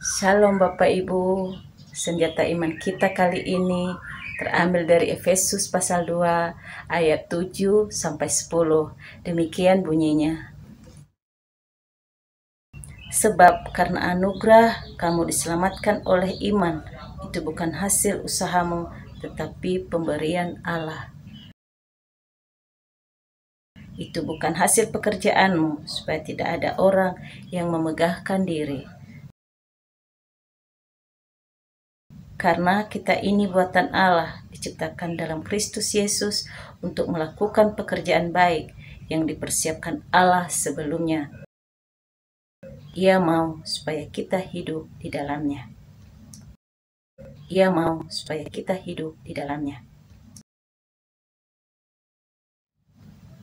Shalom Bapak Ibu, senjata iman kita kali ini terambil dari Efesus pasal 2 ayat 7 sampai 10. Demikian bunyinya. Sebab karena anugerah kamu diselamatkan oleh iman, itu bukan hasil usahamu, tetapi pemberian Allah. Itu bukan hasil pekerjaanmu, supaya tidak ada orang yang memegahkan diri. Karena kita ini buatan Allah, diciptakan dalam Kristus Yesus untuk melakukan pekerjaan baik yang dipersiapkan Allah sebelumnya. Ia mau supaya kita hidup di dalamnya. Ia mau supaya kita hidup di dalamnya.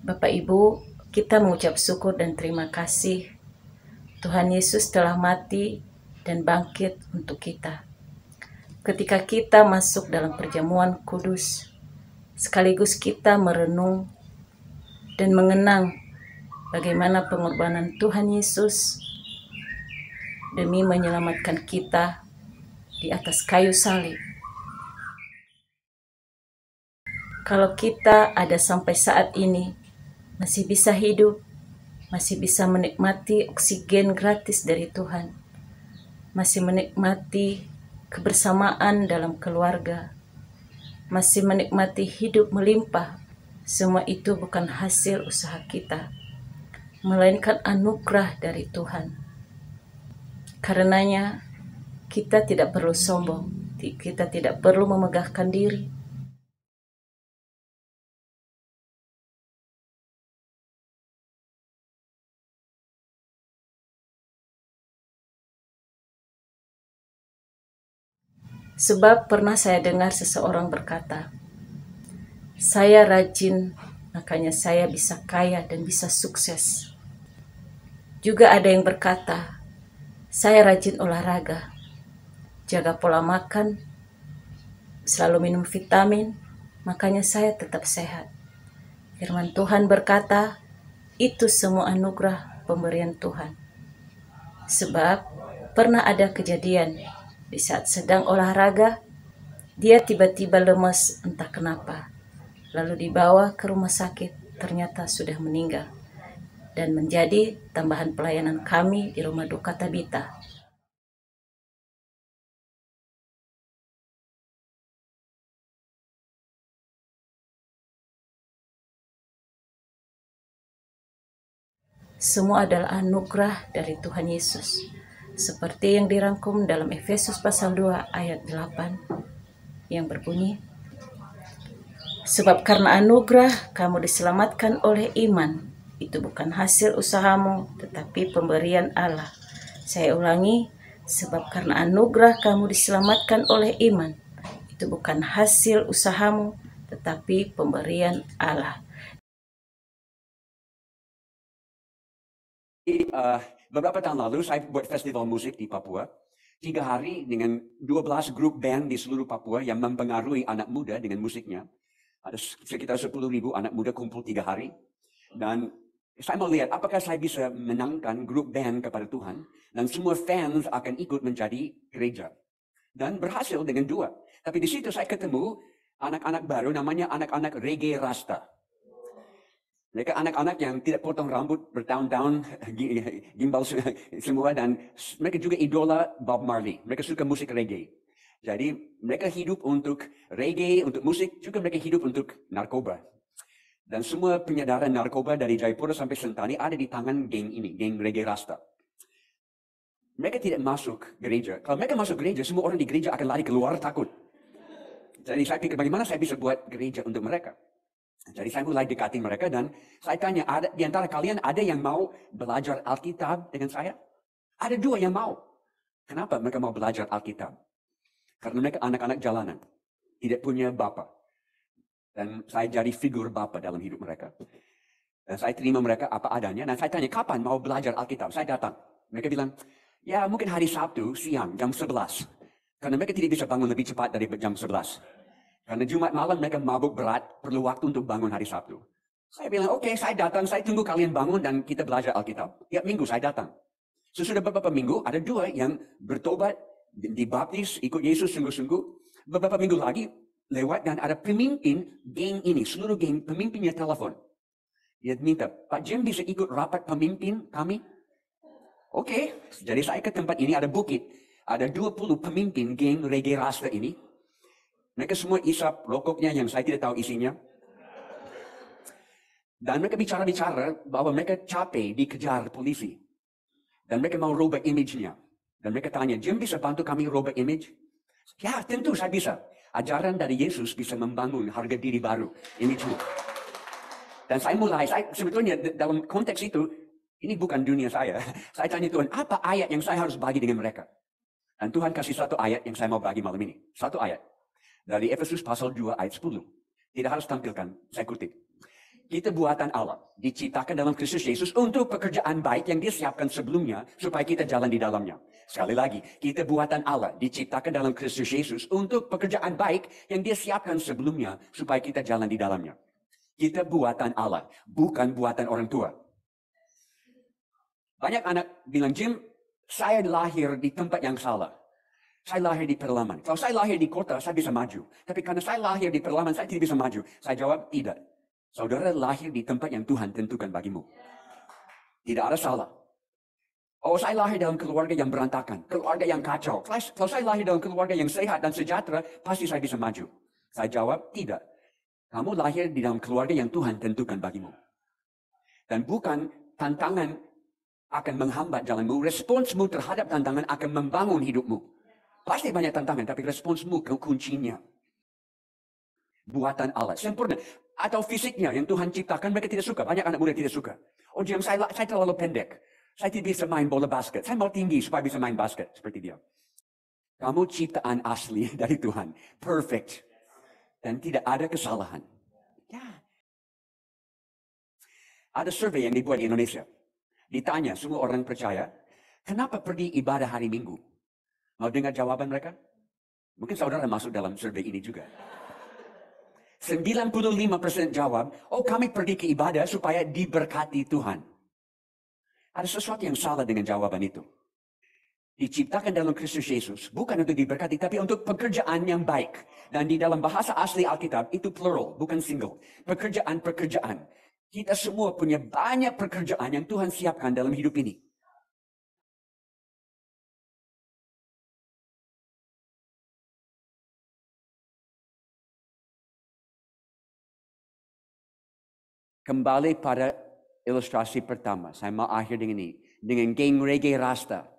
Bapak Ibu, kita mengucap syukur dan terima kasih. Tuhan Yesus telah mati dan bangkit untuk kita. Ketika kita masuk dalam perjamuan kudus, sekaligus kita merenung dan mengenang bagaimana pengorbanan Tuhan Yesus demi menyelamatkan kita di atas kayu salib. Kalau kita ada sampai saat ini, masih bisa hidup, masih bisa menikmati oksigen gratis dari Tuhan, masih menikmati kebersamaan dalam keluarga, masih menikmati hidup melimpah, semua itu bukan hasil usaha kita, melainkan anugerah dari Tuhan. Karenanya, kita tidak perlu sombong, kita tidak perlu memegahkan diri. Sebab pernah saya dengar seseorang berkata, saya rajin, makanya saya bisa kaya dan bisa sukses. Juga ada yang berkata, saya rajin olahraga, jaga pola makan, selalu minum vitamin, makanya saya tetap sehat. Firman Tuhan berkata, itu semua anugerah pemberian Tuhan. Sebab pernah ada kejadian, di saat sedang olahraga, dia tiba-tiba lemas entah kenapa. Lalu dibawa ke rumah sakit, ternyata sudah meninggal. Dan menjadi tambahan pelayanan kami di rumah duka Tabita. Semua adalah anugerah dari Tuhan Yesus. Seperti yang dirangkum dalam Efesus pasal 2 ayat 8 yang berbunyi, sebab karena anugerah kamu diselamatkan oleh iman, itu bukan hasil usahamu, tetapi pemberian Allah. Saya ulangi, sebab karena anugerah kamu diselamatkan oleh iman, itu bukan hasil usahamu, tetapi pemberian Allah. Beberapa tahun lalu saya buat festival musik di Papua. 3 hari dengan 12 grup band di seluruh Papua yang mempengaruhi anak muda dengan musiknya. Ada sekitar 10.000 anak muda kumpul 3 hari. Dan saya mau lihat apakah saya bisa menangkan grup band kepada Tuhan. Dan semua fans akan ikut menjadi gereja. Dan berhasil dengan 2. Tapi di situ saya ketemu anak-anak baru namanya anak-anak reggae rasta. Mereka anak-anak yang tidak potong rambut bertahun-tahun, gimbal semua, dan mereka juga idola Bob Marley. Mereka suka musik reggae. Jadi mereka hidup untuk reggae, untuk musik, juga mereka hidup untuk narkoba. Dan semua penyedaran narkoba dari Jayapura sampai Sentani ada di tangan geng ini, geng reggae rasta. Mereka tidak masuk gereja. Kalau mereka masuk gereja, semua orang di gereja akan lari keluar takut. Jadi saya pikir bagaimana saya bisa buat gereja untuk mereka. Jadi saya mulai dekati mereka dan saya tanya, ada di antara kalian ada yang mau belajar Alkitab dengan saya? Ada 2 yang mau. Kenapa mereka mau belajar Alkitab? Karena mereka anak-anak jalanan, tidak punya bapa. Dan saya jadi figur bapa dalam hidup mereka. Dan saya terima mereka apa adanya dan saya tanya, kapan mau belajar Alkitab? Saya datang. Mereka bilang, ya mungkin hari Sabtu siang jam 11. Karena mereka tidak bisa bangun lebih cepat dari jam 11. Karena Jumat malam mereka mabuk berat, perlu waktu untuk bangun hari Sabtu. Saya bilang, oke, saya datang, saya tunggu kalian bangun dan kita belajar Alkitab. Tiap minggu saya datang. Sesudah beberapa minggu, ada 2 yang bertobat, dibaptis, ikut Yesus sungguh-sungguh. Beberapa minggu lagi lewat dan ada pemimpin geng ini, seluruh geng, pemimpinnya telepon. Dia minta, Pak Jim bisa ikut rapat pemimpin kami? Oke, jadi saya ke tempat ini, ada bukit. Ada 20 pemimpin geng reggae rasta ini. Mereka semua isap rokoknya yang saya tidak tahu isinya. Dan mereka bicara-bicara bahwa mereka capek dikejar polisi. Dan mereka mau rubah image-nya. Dan mereka tanya, Jim bisa bantu kami rubah image? Ya, tentu saya bisa. Ajaran dari Yesus bisa membangun harga diri baru, image-mu. Dan saya sebetulnya dalam konteks itu, ini bukan dunia saya. Saya tanya Tuhan, apa ayat yang saya harus bagi dengan mereka? Dan Tuhan kasih satu ayat yang saya mau bagi malam ini. Satu ayat. Dari Efesus pasal 2 ayat 10. Tidak harus tampilkan, saya kutip. Kita buatan Allah, diciptakan dalam Kristus Yesus untuk pekerjaan baik yang Dia siapkan sebelumnya, supaya kita jalan di dalamnya. Sekali lagi, kita buatan Allah, diciptakan dalam Kristus Yesus untuk pekerjaan baik yang Dia siapkan sebelumnya, supaya kita jalan di dalamnya. Kita buatan Allah, bukan buatan orang tua. Banyak anak bilang, Jim, saya lahir di tempat yang salah. Saya lahir di pedalaman. Kalau saya lahir di kota, saya bisa maju. Tapi karena saya lahir di pedalaman, saya tidak bisa maju. Saya jawab, tidak. Saudara lahir di tempat yang Tuhan tentukan bagimu. Tidak ada salah. Oh, saya lahir dalam keluarga yang berantakan, keluarga yang kacau. Kalau saya lahir dalam keluarga yang sehat dan sejahtera, pasti saya bisa maju. Saya jawab, tidak. Kamu lahir di dalam keluarga yang Tuhan tentukan bagimu. Dan bukan tantangan akan menghambat jalanmu, responsmu terhadap tantangan akan membangun hidupmu. Pasti banyak tantangan, tapi responsmu kuncinya. Buatan Allah, sempurna. Atau fisiknya yang Tuhan ciptakan, mereka tidak suka. Banyak anak muda tidak suka. Oh Jim, saya terlalu pendek. Saya tidak bisa main bola basket. Saya mau tinggi supaya bisa main basket. Seperti dia. Kamu ciptaan asli dari Tuhan. Perfect. Dan tidak ada kesalahan. Ya. Ada survei yang dibuat di Indonesia. Ditanya semua orang percaya, kenapa pergi ibadah hari Minggu? Mau dengar jawaban mereka? Mungkin saudara masuk dalam survei ini juga. 95% jawab, oh kami pergi ke ibadah supaya diberkati Tuhan. Ada sesuatu yang salah dengan jawaban itu. Diciptakan dalam Kristus Yesus, bukan untuk diberkati, tapi untuk pekerjaan yang baik. Dan di dalam bahasa asli Alkitab, itu plural, bukan single. Pekerjaan-pekerjaan. Kita semua punya banyak pekerjaan yang Tuhan siapkan dalam hidup ini. Kembali pada ilustrasi pertama. Saya mau akhir dengan ini. Dengan geng reggae rasta.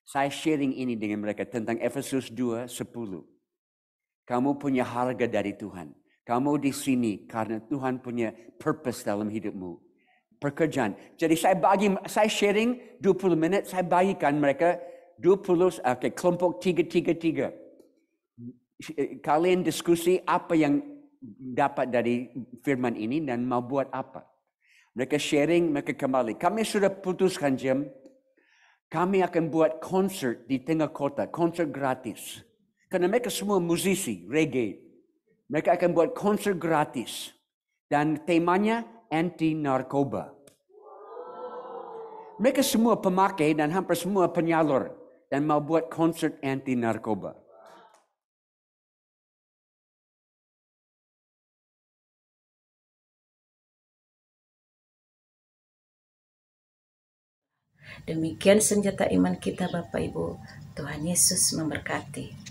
Saya sharing ini dengan mereka tentang Efesus 2:10. Kamu punya harga dari Tuhan. Kamu di sini karena Tuhan punya purpose dalam hidupmu. Pekerjaan. Jadi saya sharing 20 menit. Saya bagikan mereka 20, kelompok 3. Kalian diskusi apa yang dapat dari firman ini dan mau buat apa. Mereka sharing, mereka kembali. Kami sudah putuskan, Jim, kami akan buat konser di tengah kota, konser gratis. Karena mereka semua musisi, reggae. Mereka akan buat konser gratis. Dan temanya anti-narkoba. Mereka semua pemakai dan hampir semua penyalur. Dan mau buat konser anti-narkoba. Demikian senjata iman kita Bapak Ibu. Tuhan Yesus memberkati.